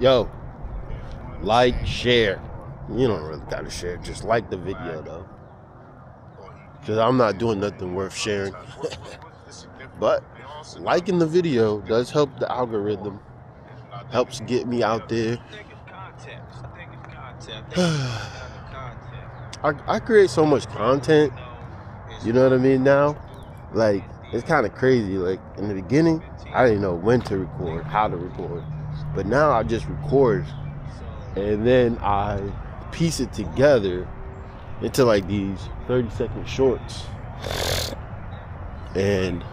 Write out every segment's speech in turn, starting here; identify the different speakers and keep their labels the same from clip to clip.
Speaker 1: Yo, like, share. You don't really gotta share, just like the video though. Cause I'm not doing nothing worth sharing. But liking the video does help the algorithm. Helps get me out there. I create so much content. You know what I mean now? Like, it's kind of crazy. Like, in the beginning, I didn't know when to record, how to record. But now I just record. And then I piece it together into like these 30-second shorts. And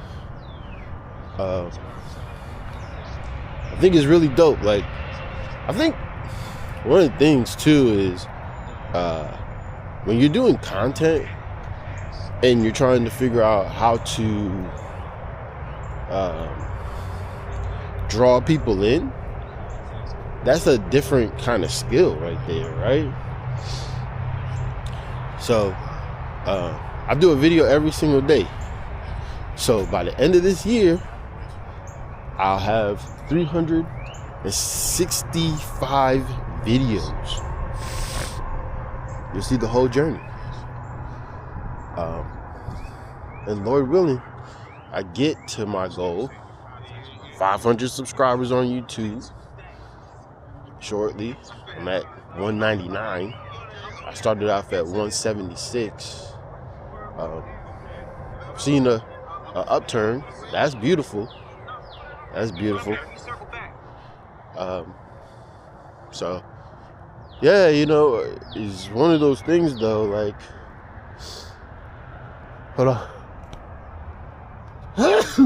Speaker 1: I think it's really dope. Like, I think one of the things too is when you're doing content and you're trying to figure out how to draw people in, that's a different kind of skill right there, right? So I do a video every single day. So by the end of this year, I'll have 365 videos. You'll see the whole journey. And Lord willing, I get to my goal, 500 subscribers on YouTube shortly. I'm at 199. I started off at 176. Seeing a upturn. That's beautiful. That's beautiful. So yeah, you know, it's one of those things though, like, hold on. It's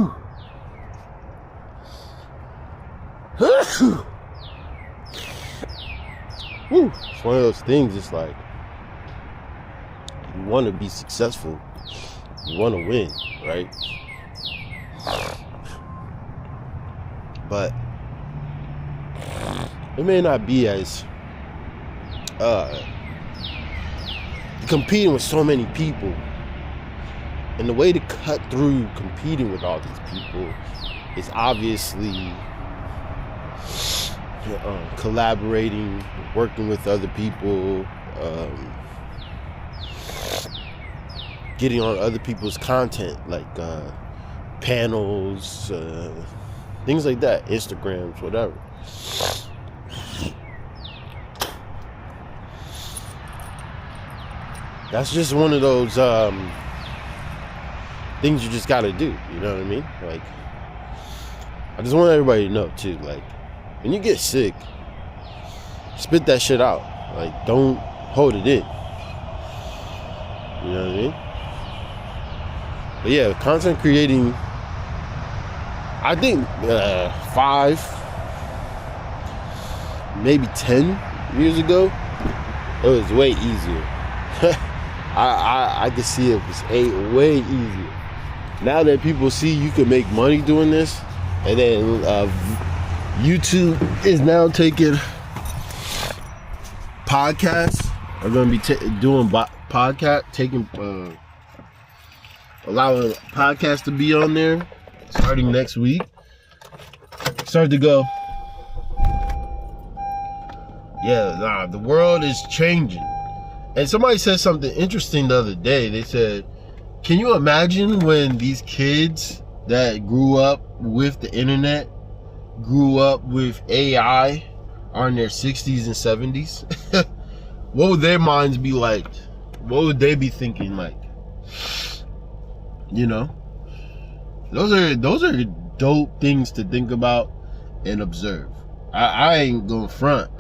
Speaker 1: one of those things, it's like, you want to be successful, you want to win, right? But it may not be as competing with so many people, and the way to cut through competing with all these people is obviously collaborating, working with other people, getting on other people's content, like panels, things like that, Instagrams, whatever. That's just one of those things you just gotta do, you know what I mean? Like, I just want everybody to know too, like, when you get sick, spit that shit out. Like, don't hold it in. You know what I mean? But yeah, content creating, I think 5, maybe 10 years ago, it was way easier. I could see it was way easier. Now that people see you can make money doing this, and then YouTube is now taking podcasts. Are going to be doing podcast, taking allowing podcasts to be on there starting next week. Start to go. Yeah, nah, the world is changing. And somebody said something interesting the other day. They said, can you imagine when these kids that grew up with the internet, grew up with AI, are in their 60s and 70s? What would their minds be like? What would they be thinking like? You know? Those are dope things to think about and observe. I ain't gonna front.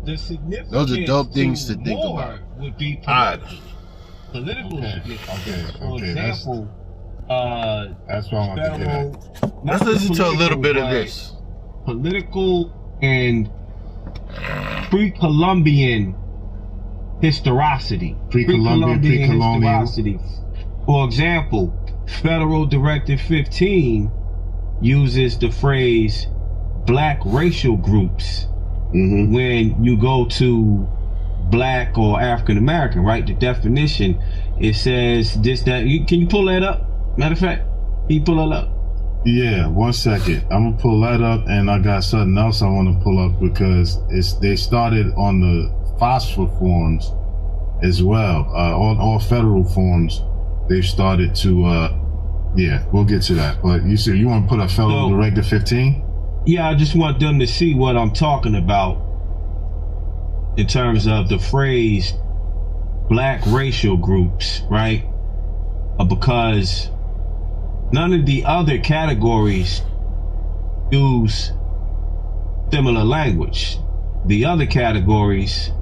Speaker 2: The significance
Speaker 1: those are dope things to think about.
Speaker 2: Would be political significance. For example,
Speaker 3: that's what I want to get at.
Speaker 1: Let's listen to a little bit of this.
Speaker 2: Political and pre-Columbian historicity.
Speaker 3: Pre-Columbian
Speaker 2: historicity. For example, Federal Directive 15 uses the phrase black racial groups when you go to black or African American, right? The definition, it says this, that. Can you pull that up? Matter of fact, he pull it up.
Speaker 4: Yeah, 1 second. I'm gonna pull that up, and I got something else I want to pull up because they started on the phosphor forms as well. On all federal forms, they've started to. Yeah, we'll get to that. But you said you want to put up Federal Directive 15?
Speaker 2: Yeah, I just want them to see what I'm talking about in terms of the phrase black racial groups, right? Because none of the other categories use similar language. The other categories,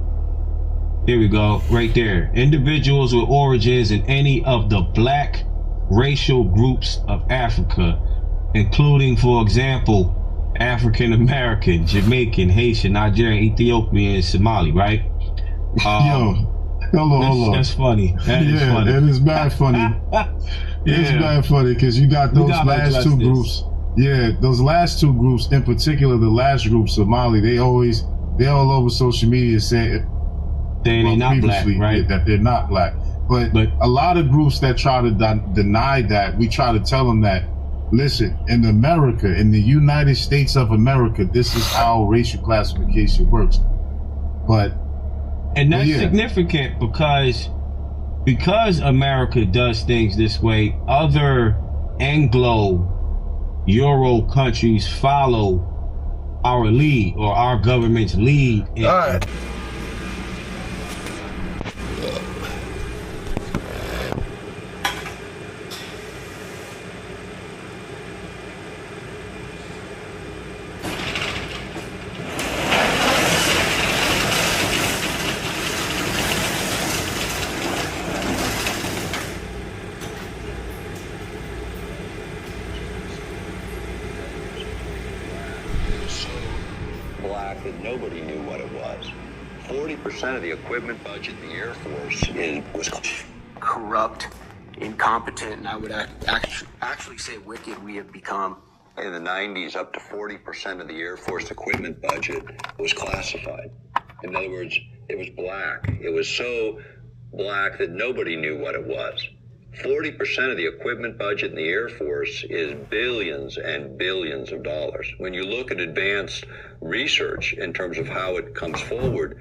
Speaker 2: here we go, right there. Individuals with origins in any of the black racial groups of Africa, including, for example, African American, Jamaican, Haitian, Nigerian, Ethiopian, and Somali, right?
Speaker 4: Hold on.
Speaker 2: That's funny. That is funny.
Speaker 4: It is bad funny. It's bad funny because you got those last two groups. Yeah, those last two groups, in particular, the last group, Somali, they all over social media saying
Speaker 2: they're not black, right?
Speaker 4: That they're not black. But a lot of groups that try to deny that, we try to tell them that, listen, in America, in the United States of America, this is how racial classification works.
Speaker 2: And that's significant because America does things this way, other Anglo-Euro countries follow our lead, or our government's lead.
Speaker 1: All right.
Speaker 5: Black that nobody knew what it was. 40% of the equipment budget in the Air Force was
Speaker 6: corrupt, incompetent, and I would actually say wicked we have become.
Speaker 5: In the 90s, up to 40% of the Air Force equipment budget was classified. In other words, it was black. It was so black that nobody knew what it was. 40% of the equipment budget in the Air Force is billions and billions of dollars. When you look at advanced research in terms of how it comes forward,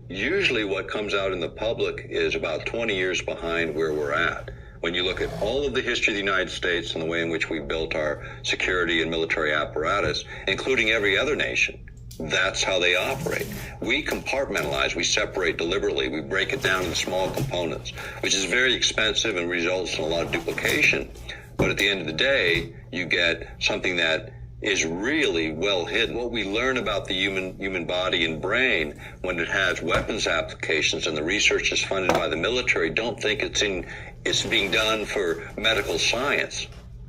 Speaker 5: usually what comes out in the public is about 20 years behind where we're at. When you look at all of the history of the United States and the way in which we built our security and military apparatus, including every other nation, that's how they operate. We compartmentalize, we separate deliberately, we break it down into small components, which is very expensive and results in a lot of duplication. But at the end of the day, you get something that is really well hidden. What we learn about the human body and brain when it has weapons applications and the research is funded by the military, don't think it's being done for medical science.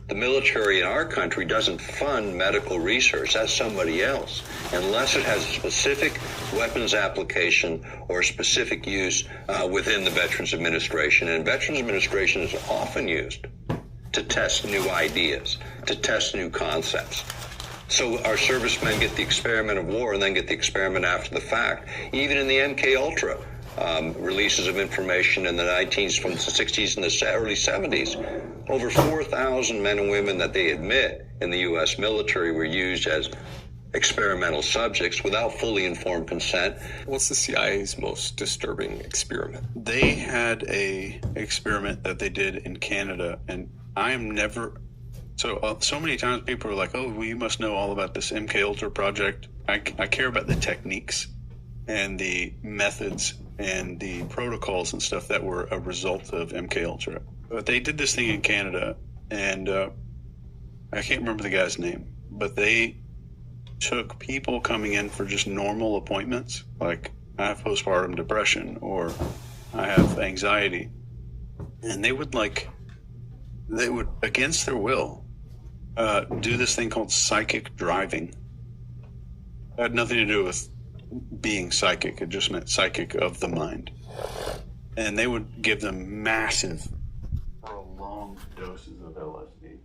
Speaker 5: The military in our country doesn't fund medical research. That's somebody else, unless it has a specific weapons application or specific use within the Veterans Administration. And Veterans Administration is often used to test new ideas, to test new concepts. So our servicemen get the experiment of war and then get the experiment after the fact. Even in the MK Ultra releases of information in the 19s, from the 60s and the early 70s, over 4,000 men and women that they admit in the U.S. military were used as experimental subjects without fully informed consent.
Speaker 7: What's the CIA's most disturbing experiment? They had a experiment that they did in Canada, and I am never... So many times people are like, oh, well, you must know all about this MK Ultra project. I care about the techniques and the methods and the protocols and stuff that were a result of MK Ultra. But they did this thing in Canada, and I can't remember the guy's name, but they took people coming in for just normal appointments, like I have postpartum depression or I have anxiety, and they would against their will do this thing called psychic driving. It had nothing to do with being psychic. It just meant psychic of the mind. And they would give them massive, prolonged doses of LSD.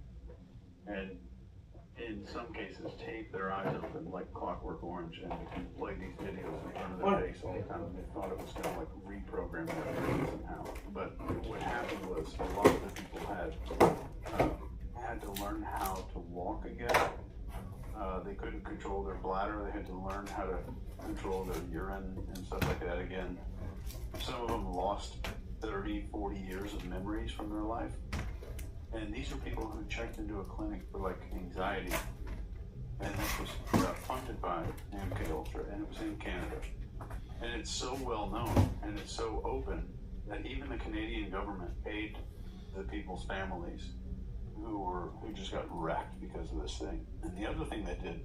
Speaker 7: And in some cases, tape their eyes open like Clockwork Orange and play these videos in front of their face all the time. And they thought it was going to reprogram their brain somehow. But what happened was a lot of the people had their bladder. They had to learn how to control their urine and stuff like that again. Some of them lost 30, 40 years of memories from their life. And these are people who checked into a clinic for like anxiety. And this was funded by MK Ultra, and it was in Canada. And it's so well known, and it's so open, that even the Canadian government paid the people's families who just got wrecked because of this thing. And the other thing they did,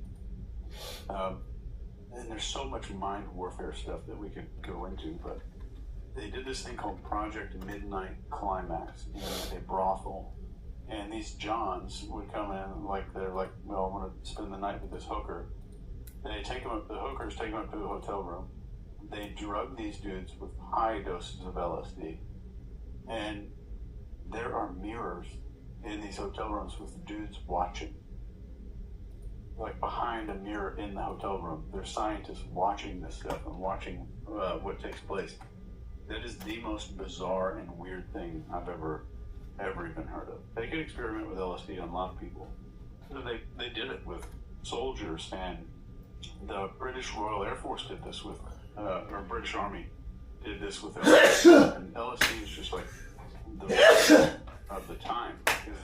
Speaker 7: and there's so much mind warfare stuff that we could go into, but they did this thing called Project Midnight Climax in a brothel. And these Johns would come in they're like, well, I want to spend the night with this hooker. They take them up, the hookers take them up to the hotel room. They drug these dudes with high doses of LSD. And there are mirrors in these hotel rooms with dudes watching. Like behind a mirror in the hotel room, there's scientists watching this stuff and watching what takes place. That is the most bizarre and weird thing I've ever even heard of. They could experiment with LSD on a lot of people. So they did it with soldiers, and the British Royal Air Force did this with, or British Army did this with LSD. And LSD is just like the of the time, because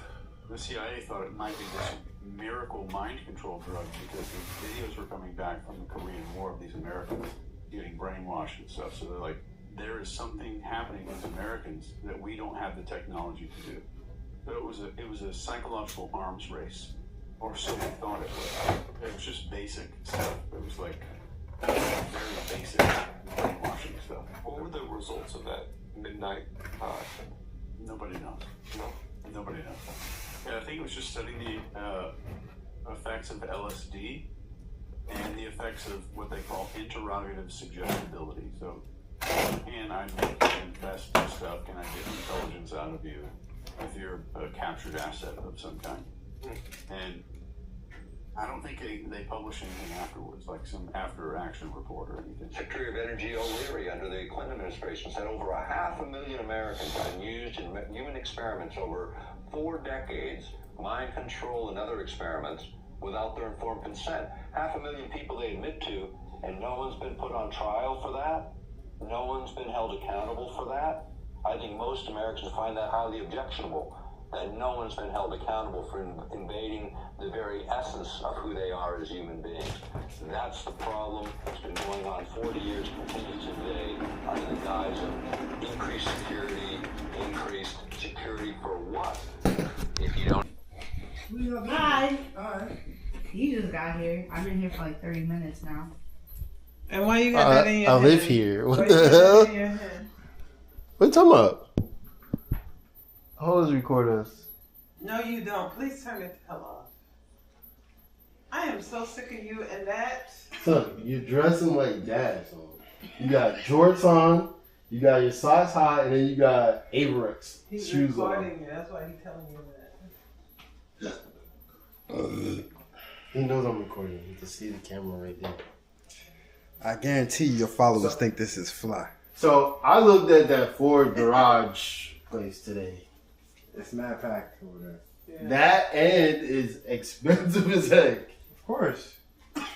Speaker 7: the CIA thought it might be this miracle mind control drug, because the videos were coming back from the Korean War of these Americans getting brainwashed and stuff. So they're like, there is something happening with Americans that we don't have the technology to do. So it was a psychological arms race, or so we thought it was. It was just basic stuff. It was like very basic brainwashing stuff.
Speaker 8: What were the results of that midnight?
Speaker 7: Nobody knows.
Speaker 8: No,
Speaker 7: nobody knows. Yeah, I think it was just studying the effects of LSD and the effects of what they call interrogative suggestibility. So, can I make you invest in stuff? Can I get intelligence out of you if you're a captured asset of some kind? And I don't think they publish anything afterwards, like some after-action report or anything.
Speaker 5: Secretary of Energy O'Leary under the Clinton administration said over 500,000 Americans have been used in human experiments over 4 decades, mind control and other experiments, without their informed consent. 500,000 people they admit to, and no one's been put on trial for that. No one's been held accountable for that. I think most Americans find that highly objectionable, that no one's been held accountable for invading the very essence of who they are as human beings. That's the problem. It's been going on 40 years, continues today, under the guise of increased security for what? If you don't...
Speaker 9: Hi. You just got here. I've been here for like 30 minutes now.
Speaker 10: And why you got that in your
Speaker 1: I
Speaker 10: head?
Speaker 1: live here. What the hell? What are you talking about? Always record us.
Speaker 10: No, you don't. Please turn it the hell off. I am so sick of you and that.
Speaker 1: Son, you're dressing like dad, son. You got jorts on, you got your socks high, and then you got Averex
Speaker 10: He's
Speaker 1: shoes
Speaker 10: recording
Speaker 1: on.
Speaker 10: you. That's why he's telling you that.
Speaker 1: He knows I'm recording. You can see the camera right there.
Speaker 11: I guarantee your followers think this is fly.
Speaker 1: So I looked at that Ford garage place today.
Speaker 11: It's mad packed over there.
Speaker 10: Yeah.
Speaker 1: That end is expensive as heck.
Speaker 11: Of course.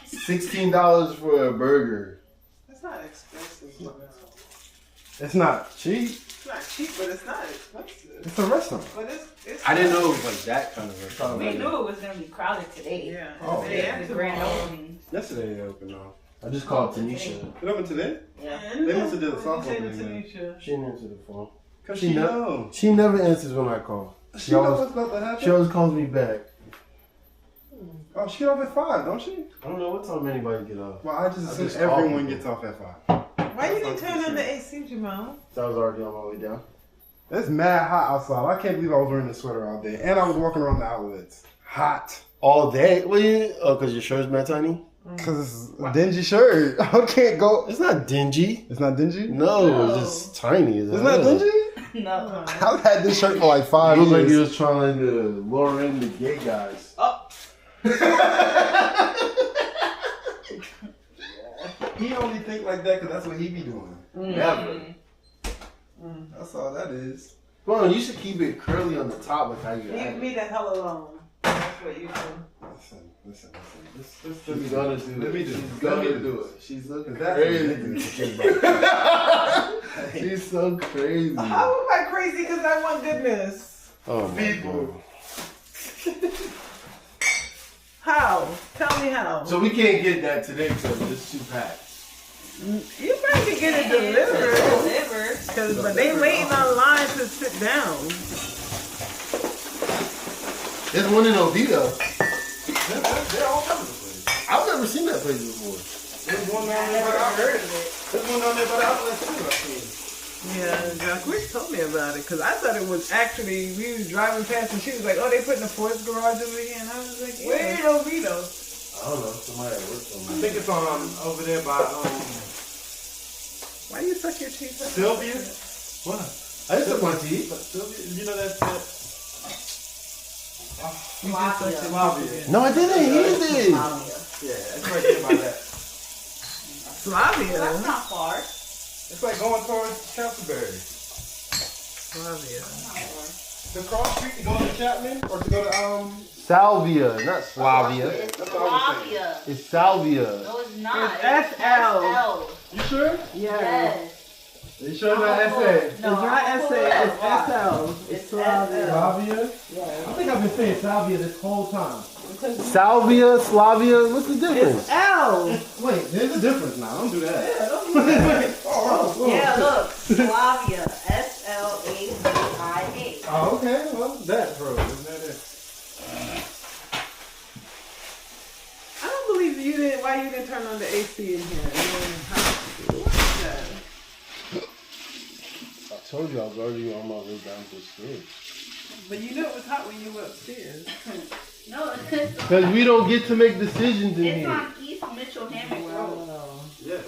Speaker 1: $16 for a burger.
Speaker 10: It's not expensive. No.
Speaker 11: It's not cheap.
Speaker 10: It's not cheap, but it's not expensive.
Speaker 11: It's a restaurant.
Speaker 10: But it's
Speaker 1: I didn't know it was like that kind of restaurant.
Speaker 9: We knew it was going to be crowded today.
Speaker 10: Yeah.
Speaker 11: Oh,
Speaker 10: yeah.
Speaker 9: The grand opening.
Speaker 11: Yesterday they opened though.
Speaker 1: I just called Tanisha.
Speaker 11: It opened today?
Speaker 9: Yeah.
Speaker 11: They must have did a
Speaker 10: What
Speaker 11: soft
Speaker 10: did you
Speaker 11: opening
Speaker 10: say
Speaker 11: then.
Speaker 10: to Tanisha?
Speaker 1: She didn't answer the phone.
Speaker 11: Cause
Speaker 1: She
Speaker 11: she
Speaker 1: know-
Speaker 11: knows.
Speaker 1: She never answers when I call.
Speaker 11: She knows what's about to happen.
Speaker 1: She always calls me back.
Speaker 11: Oh, she get off at 5, don't she?
Speaker 1: I don't know what time anybody get off.
Speaker 11: Well, I just assume
Speaker 1: just call
Speaker 11: everyone
Speaker 1: people.
Speaker 11: gets off at 5.
Speaker 10: Why you didn't turn on the AC, Jamal?
Speaker 1: So I was already on my way down.
Speaker 11: It's mad hot outside. I can't believe I was wearing a sweater all day. And I was walking around the outlets. Hot.
Speaker 1: All day? Wait, oh, because your shirt's mad tiny?
Speaker 11: Because it's a dingy shirt. I can't go.
Speaker 1: It's not dingy.
Speaker 11: It's not dingy?
Speaker 1: No, it's just tiny.
Speaker 11: It's not dingy?
Speaker 9: No.
Speaker 11: I've had this shirt for like 5
Speaker 1: You look
Speaker 11: years.
Speaker 1: like you was trying to lure in the gay guys.
Speaker 10: Oh.
Speaker 11: He only think like that because that's what he be doing.
Speaker 1: Never.
Speaker 11: That's all that is.
Speaker 1: Come on, you should keep it curly on the top like how you
Speaker 10: Leave
Speaker 1: have
Speaker 10: me
Speaker 1: it.
Speaker 10: the hell alone. That's what you do.
Speaker 11: Listen.
Speaker 1: She's gonna do it.
Speaker 11: Let me do
Speaker 1: She's
Speaker 11: it.
Speaker 1: gonna do it. She's looking
Speaker 11: That's
Speaker 1: crazy. She's so crazy.
Speaker 10: How am I crazy? Because I want goodness.
Speaker 1: Oh my God.
Speaker 10: How? Tell me how.
Speaker 1: So we can't get that today because it's 2 packs.
Speaker 10: You probably can get it delivered. But they waiting online to sit down.
Speaker 1: There's one in Oviedo.
Speaker 11: They're all over the place.
Speaker 1: I've never seen that place before.
Speaker 11: There's one down there by the outlet. There's one down there by the outlet too, I think.
Speaker 10: Yeah, Jacqueline told me about it because I thought it was actually, we was driving past and she was like, oh, they putting a fourth garage over here. And I was like, yeah. Where in Oviedo?
Speaker 1: I don't know. Somebody worked on
Speaker 11: I think it's on over there by
Speaker 10: Why you suck your teeth up?
Speaker 11: Sylvia. What?
Speaker 1: I just took my teeth.
Speaker 11: Sylvia, you know that?
Speaker 10: Slavia.
Speaker 1: No, I didn't. He did.
Speaker 11: Yeah, it's right there by that.
Speaker 10: Slavia?
Speaker 9: That's not far.
Speaker 11: It's like going towards Castleberry.
Speaker 10: Slavia.
Speaker 11: The cross street to go to Chapman or to go to
Speaker 1: Salvia, not Slavia.
Speaker 9: It's Slavia.
Speaker 1: It's Salvia.
Speaker 9: No, it's not.
Speaker 10: It's SL.
Speaker 11: You sure?
Speaker 10: Yes.
Speaker 11: Are you sure it's not SA?
Speaker 10: It's not SA, it's SL. It's Slavia.
Speaker 11: Slavia?
Speaker 10: Yeah.
Speaker 11: I think I've been saying Salvia this whole time.
Speaker 1: Salvia, Slavia, what's the difference?
Speaker 10: It's L.
Speaker 11: Wait, there's a difference now. Don't do that.
Speaker 10: Yeah, don't do that.
Speaker 9: Yeah, look. Slavia. SLAVIA.
Speaker 11: Oh, okay. Well, that, bro. Isn't that it?
Speaker 10: I don't believe you didn't, why you didn't turn on the AC in here. What's that?
Speaker 1: I told you I was already on my way down to the stairs.
Speaker 10: But you knew it was hot when you were upstairs.
Speaker 9: No, it's
Speaker 1: Because we don't get to make decisions in here.
Speaker 9: on East Mitchell Hammock Road.
Speaker 11: Yes.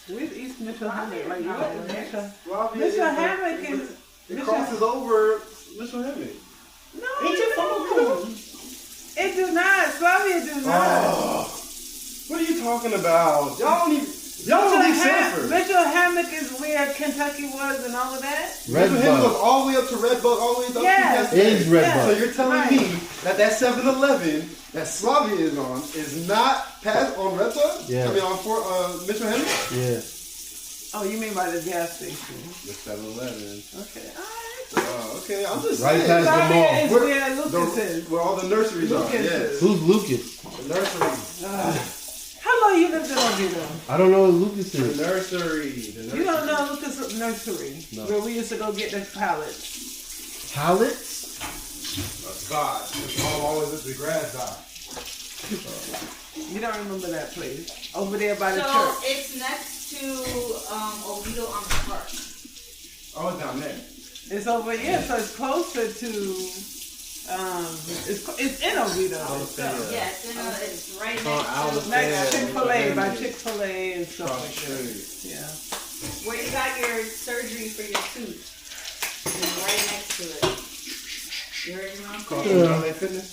Speaker 10: Where's East Mitchell Hammock? Like, Mitchell
Speaker 11: Mitchell
Speaker 10: Hammock is...
Speaker 11: It crosses over Mitchell Hammock.
Speaker 10: No, it do not. Slavia do not.
Speaker 11: Oh, what are you talking about? Y'all don't leave Sanford.
Speaker 10: Mitchell Hammock is where Kentucky was and all of that?
Speaker 11: Mitchell Hammock goes all the way up to Redbud, all the way up
Speaker 10: Yes.
Speaker 11: to
Speaker 1: It is Redbud.
Speaker 11: So you're telling me that 7-Eleven that Slavia is on is not past on Redbud?
Speaker 1: Yeah.
Speaker 11: I mean on Mitchell Hammock?
Speaker 1: Yeah.
Speaker 10: Oh, you mean by the gas station?
Speaker 11: The 7-Eleven.
Speaker 10: Okay, all right.
Speaker 11: Okay, I'm just
Speaker 1: Right
Speaker 11: saying.
Speaker 1: past the mall.
Speaker 10: Slavia is where Lucas is.
Speaker 11: Where all the nurseries are.
Speaker 10: Lucas.
Speaker 11: Yes.
Speaker 1: Who's Lucas?
Speaker 11: The nursery.
Speaker 10: How long you lived in Oviedo?
Speaker 1: I don't know what Lucas
Speaker 11: The
Speaker 1: is.
Speaker 11: nursery.
Speaker 10: You don't know Lucas Nursery?
Speaker 1: No.
Speaker 10: Where we used to go get the pallets.
Speaker 1: Pallets?
Speaker 11: God, it's always at the grass dot.
Speaker 10: You don't remember that place? Over there by the
Speaker 9: So
Speaker 10: church.
Speaker 9: it's next to Oviedo on the park.
Speaker 11: Oh, it's down there.
Speaker 10: It's over here, so it's closer to. It's in Oviedo. itself.
Speaker 9: Yeah, it's right
Speaker 11: Oh,
Speaker 9: next to
Speaker 10: Like Chick-fil-A, by Chick-fil-A and stuff like that. Yeah.
Speaker 9: where you got your surgery for your tooth. It's right next to it. You heard me, Mom?
Speaker 11: LA Fitness?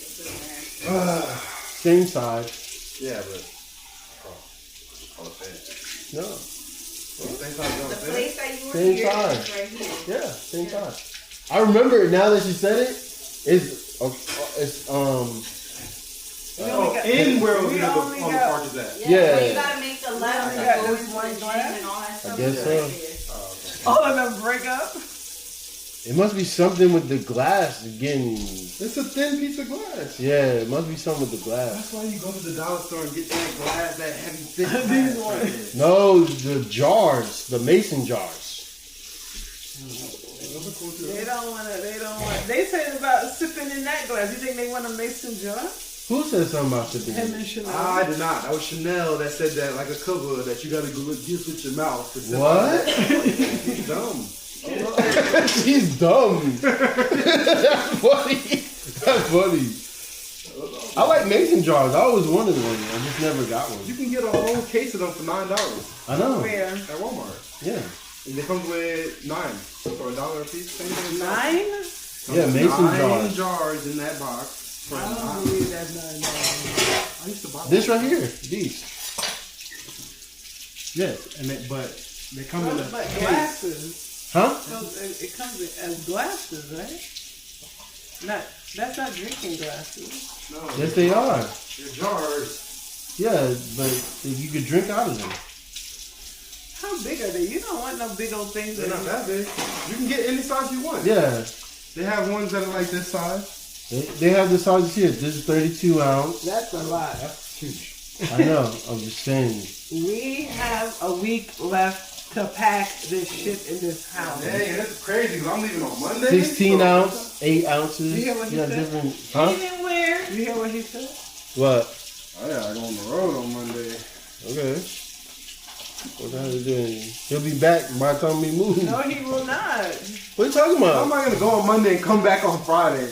Speaker 9: It's in there.
Speaker 1: Same side.
Speaker 11: Yeah, but. Oh,
Speaker 1: No.
Speaker 9: The place that you were
Speaker 1: Same
Speaker 9: here
Speaker 1: side.
Speaker 9: is right here.
Speaker 1: Yeah, same side. I remember it now that you said it. It's
Speaker 11: in where
Speaker 10: we
Speaker 11: Oviedo
Speaker 10: only
Speaker 11: on the
Speaker 10: got-
Speaker 11: park is at.
Speaker 1: Yeah.
Speaker 9: So you gotta make the left
Speaker 10: got
Speaker 9: and go
Speaker 10: this
Speaker 9: into
Speaker 10: one
Speaker 9: the gym
Speaker 10: glass?
Speaker 9: and all that stuff.
Speaker 1: guess
Speaker 9: is
Speaker 1: so.
Speaker 9: right there.
Speaker 10: All of them break up.
Speaker 1: It must be something with the glass again.
Speaker 11: It's a thin piece of glass.
Speaker 1: Yeah, it must be something with the glass.
Speaker 11: That's why you go to the dollar store and get that glass, that heavy thick glass.
Speaker 10: These ones.
Speaker 1: No, the jars, the mason jars.
Speaker 10: They don't want. They said about sipping in that glass. You think they want a mason jar?
Speaker 1: Who said something about sipping?
Speaker 10: Him and Chanel.
Speaker 11: I did not. That was Chanel that said that, like a cover, that you gotta go gift with your mouth. To sip
Speaker 1: What?
Speaker 11: He's dumb.
Speaker 1: She's dumb. That's funny. That's funny. I like mason jars. I always wanted one. I just never got one.
Speaker 11: You can get a whole case of them for $9
Speaker 1: I know.
Speaker 10: Where?
Speaker 11: at Walmart.
Speaker 1: Yeah.
Speaker 11: And they come with 9 for $1 a piece. Same thing.
Speaker 10: 9?
Speaker 1: Yeah, mason
Speaker 11: 9
Speaker 1: jars.
Speaker 11: jars in that box. For
Speaker 10: I don't
Speaker 11: $9.
Speaker 10: believe that's $9.
Speaker 11: I used to buy
Speaker 1: This right here. These.
Speaker 11: Yes, and but they come in a
Speaker 10: But
Speaker 11: case.
Speaker 10: glasses.
Speaker 1: Huh?
Speaker 10: So it comes as glasses, right? That's not drinking glasses.
Speaker 11: No.
Speaker 1: Yes, they are.
Speaker 11: They're jars.
Speaker 1: Yeah, but you could drink out of them.
Speaker 10: How big are they? You don't want no big old things.
Speaker 11: They're not that big. You can get any size you want.
Speaker 1: Yeah.
Speaker 11: They have ones that are like this size.
Speaker 1: They have the sizes here. This is 32 ounce.
Speaker 10: That's a lot.
Speaker 11: That's huge.
Speaker 1: I know. I'm just saying.
Speaker 10: We have a week left to pack this shit in this house.
Speaker 11: Dang, that's crazy because I'm leaving on Monday.
Speaker 1: 16 ounce, 8 ounces.
Speaker 10: You hear what he said?
Speaker 1: Different, huh?
Speaker 10: You hear what he said?
Speaker 1: What?
Speaker 11: I gotta go on the road on Monday.
Speaker 1: Okay. What the hell are you doing? He'll be back by the time we move.
Speaker 10: No, he will not.
Speaker 1: What are you talking
Speaker 11: How
Speaker 1: about?
Speaker 11: am I gonna go on Monday and come back on Friday?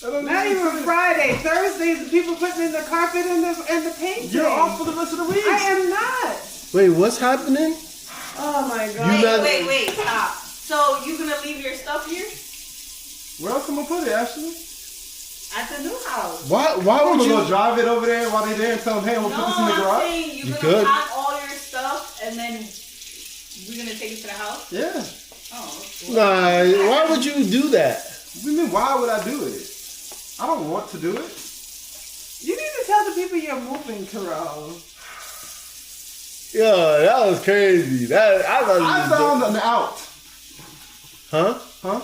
Speaker 10: Not even Friday. Thursday is the people putting in the carpet and the paint.
Speaker 11: You're off for the rest of the week.
Speaker 10: I am not.
Speaker 1: Wait, what's happening?
Speaker 10: Oh my god.
Speaker 9: Wait, stop. So you gonna leave your stuff here?
Speaker 11: Where else am I gonna put it, Ashley?
Speaker 9: At the new house.
Speaker 1: Why
Speaker 11: I'm
Speaker 1: would
Speaker 11: gonna
Speaker 1: you?
Speaker 11: go drive it over there while they're there and tell them, hey, I'm gonna put this in the
Speaker 9: I'm
Speaker 11: garage?
Speaker 9: saying
Speaker 1: You
Speaker 9: you're
Speaker 1: could.
Speaker 9: gonna pack all your stuff and then we're gonna take it to the house?
Speaker 11: Yeah.
Speaker 9: Oh.
Speaker 1: Nah, why would you do that?
Speaker 11: What do you mean, why would I do it? I don't want to do it.
Speaker 10: You need to tell the people you're moving, Terrell.
Speaker 1: Yo, that was crazy. I
Speaker 11: found an out.
Speaker 1: Huh?
Speaker 11: Huh?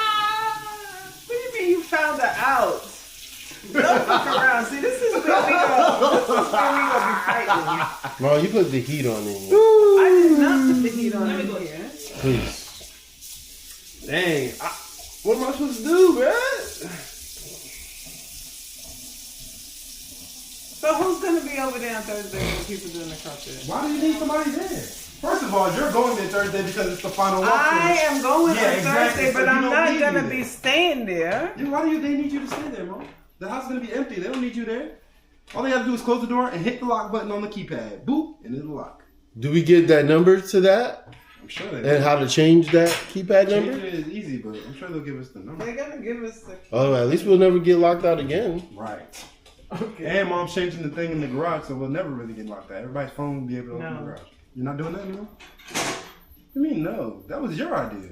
Speaker 10: What do you mean you found her out? Don't fuck around. See, this is where we gonna be fighting.
Speaker 1: Bro, you put the heat on it.
Speaker 10: I did not put the heat on in here.
Speaker 1: Please.
Speaker 11: Dang. What am I supposed to do, man?
Speaker 10: So who's gonna be over there on Thursday when people doing the carpet?
Speaker 11: Why do you need somebody there? First of all, you're going there Thursday because it's the final walk.
Speaker 10: I am going on
Speaker 11: exactly.
Speaker 10: Thursday,
Speaker 11: So
Speaker 10: but
Speaker 11: you
Speaker 10: I'm
Speaker 11: don't
Speaker 10: not
Speaker 11: need
Speaker 10: gonna
Speaker 11: me
Speaker 10: be
Speaker 11: there.
Speaker 10: staying there.
Speaker 11: Yeah, why do they need you to stay there, Mom? The house is gonna be empty. They don't need you there. All they have to do is close the door and hit the lock button on the keypad. Boop, and it'll lock.
Speaker 1: Do we get that number to that?
Speaker 11: I'm sure they
Speaker 1: And how to change that keypad
Speaker 11: Change
Speaker 1: number?
Speaker 11: it is easy, but I'm sure they'll give us the number.
Speaker 10: They're gonna give us the
Speaker 1: Oh, at least we'll never get locked out again.
Speaker 11: Right.
Speaker 10: okay.
Speaker 11: And Mom's changing the thing in the garage, so we'll never really get locked out. Everybody's phone will be able to open the garage. You're not doing that anymore? What do you mean no? That was your idea.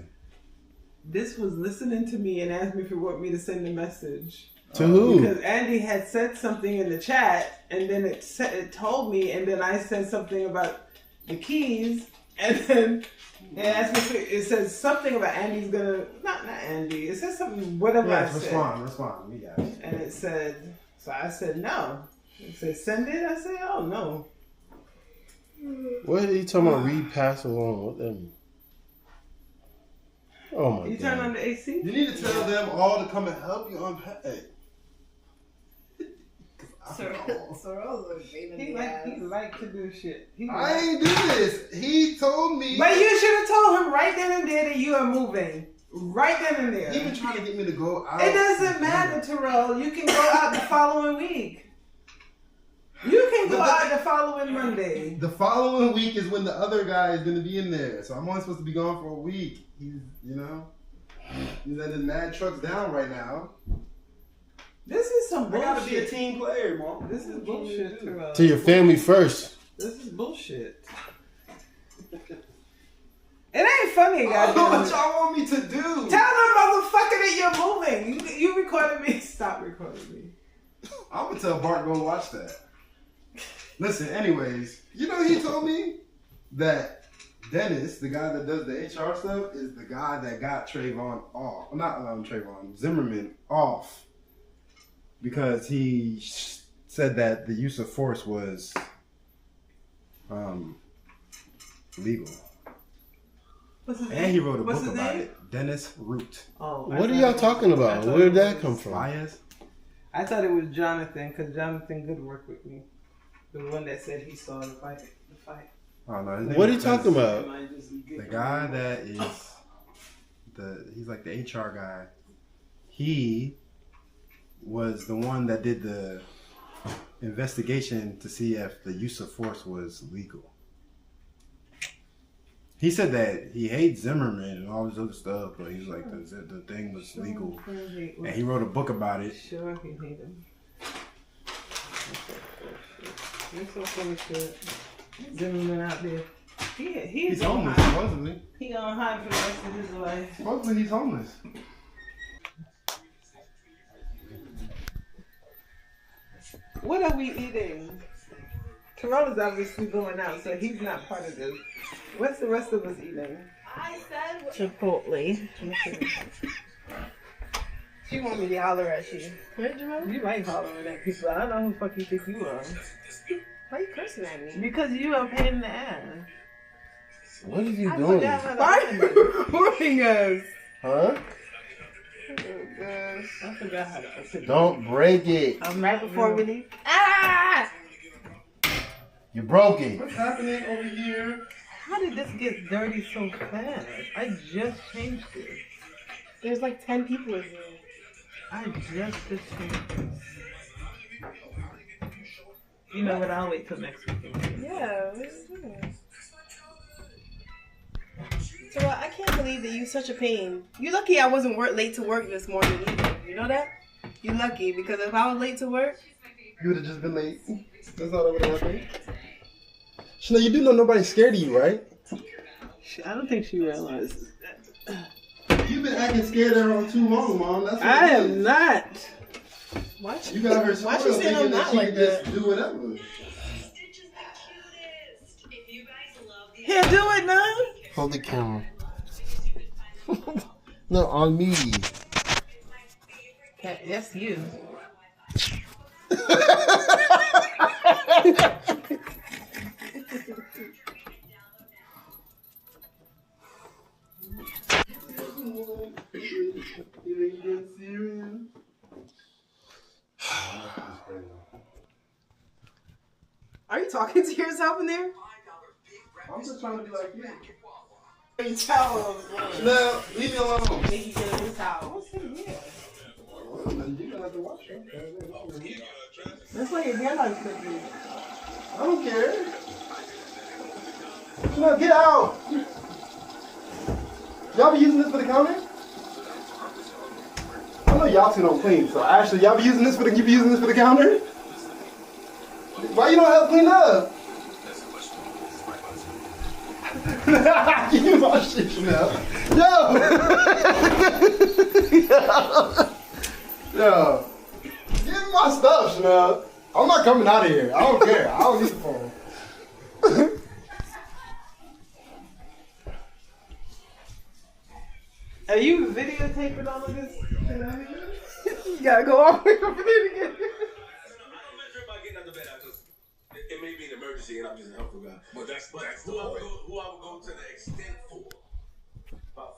Speaker 10: This was listening to me and asked me if you want me to send a message.
Speaker 1: To who?
Speaker 10: Because Andy had said something in the chat, and then it told me, and then I said something about the keys, and then it asked me. It says something about Andy's gonna not Andy. It says something whatever I said.
Speaker 11: Respond. We got it.
Speaker 10: And it said, so I said no. It said send it. I said oh no.
Speaker 1: What are you talking about? Read pass along. What that mean? Oh my
Speaker 10: You
Speaker 1: god.
Speaker 10: turn on the AC.
Speaker 11: You need to tell them all to come and help you unpack.
Speaker 10: He like to do shit.
Speaker 11: I ain't do this. He told me.
Speaker 10: But you should have told him right then and there that you are moving. Right then and there.
Speaker 11: He been trying to get me to go out.
Speaker 10: It doesn't matter, Terrell. You can go out the following week. You can go out the following Monday.
Speaker 11: The following week is when the other guy is going to be in there. So I'm only supposed to be gone for a week. He's at his mad trucks down right now.
Speaker 10: This is some
Speaker 11: I
Speaker 10: bullshit.
Speaker 11: gotta be a team player, Mom.
Speaker 10: This is bullshit, Terrell.
Speaker 1: To your family first.
Speaker 10: This is bullshit. It ain't funny, guys.
Speaker 11: What y'all want me to do?
Speaker 10: Tell them, motherfucker, that you're moving. You recorded me. Stop recording me.
Speaker 11: I'm gonna tell Bart go watch that. Listen, anyways, he told me that Dennis, the guy that does the HR stuff, is the guy that got Trayvon off. Not Trayvon, Zimmerman off. Because he said that the use of force was legal. And he wrote a book about it. Dennis Root.
Speaker 10: Oh,
Speaker 1: What are y'all talking about? Where did that come from?
Speaker 11: Bias?
Speaker 10: I thought it was Jonathan, because Jonathan good work with me. The one that said he saw the fight.
Speaker 11: Oh, no, his name
Speaker 1: What are
Speaker 11: is
Speaker 1: you talking
Speaker 11: Dennis.
Speaker 1: about?
Speaker 11: The guy that is he's like the HR guy. He was the one that did the investigation to see if the use of force was legal. He said that he hates Zimmerman and all this other stuff, but he's like the thing was legal, and he wrote a book about it.
Speaker 10: Sure, he hate him. You're so full of shit. Zimmerman out there.
Speaker 11: He's homeless, supposedly.
Speaker 10: He gonna hide for the rest of his life.
Speaker 11: Supposedly he's homeless.
Speaker 10: What are we eating? Terrell is obviously going out, so he's not part of this. What's the rest of us eating?
Speaker 9: I said
Speaker 12: Chipotle. She want me to holler at you.
Speaker 10: You like hollering at people. I don't know who the fuck you think you are.
Speaker 12: Why are you cursing at me?
Speaker 10: Because you are a pain in the ass.
Speaker 1: What are you
Speaker 10: I
Speaker 1: doing?
Speaker 10: Why are you recording us?
Speaker 1: Huh?
Speaker 10: Oh gosh. I forgot how to open it.
Speaker 1: Don't break it.
Speaker 12: Right before we leave. Ah!
Speaker 1: You broke it.
Speaker 11: What's happening over here?
Speaker 10: How did this get dirty so fast? I just changed it.
Speaker 12: There's like 10 people in here.
Speaker 10: I just changed this. You know what? I'll wait till next week.
Speaker 12: Yeah. So I can't believe that you're such a pain. You're lucky I wasn't late to work this morning either. You know that? You're lucky because if I was late to work,
Speaker 11: You would have just been late. That's all that would have happened. Chanel, you do know nobody's scared of you, right?
Speaker 10: I don't think she realizes that.
Speaker 11: You've been acting scared of her too long, Mom. That's what
Speaker 10: I
Speaker 11: it
Speaker 10: am
Speaker 11: is.
Speaker 10: not.
Speaker 11: You got her
Speaker 12: why she saying I'm not like that?
Speaker 11: Do whatever.
Speaker 10: Here, do it now.
Speaker 1: Hold the camera. No, on me.
Speaker 10: That's you.
Speaker 12: are you talking to yourself in there?
Speaker 11: I'm just trying to be like you.
Speaker 12: You towel.
Speaker 11: No, leave me alone.
Speaker 12: Make you get a new towel.
Speaker 11: You gonna have to watch it.
Speaker 10: That's why your hairline's cooking.
Speaker 11: I don't care. No, get out. Y'all be using this for the counter? I know y'all two don't clean, so actually, y'all be using this for the counter? Why you don't help clean up? Give me my shit, Chanel. Yo! Yo! Give me my stuff, Chanel. I'm not coming out of here. I don't care. I don't need the phone.
Speaker 10: Are you videotaping all of this? You gotta go all the way over there again.
Speaker 13: It may be an emergency and I'm just a helpful guy. But that's who I would go to the extent for. About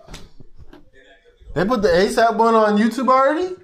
Speaker 13: 5.
Speaker 1: They put the ASAP one on YouTube already?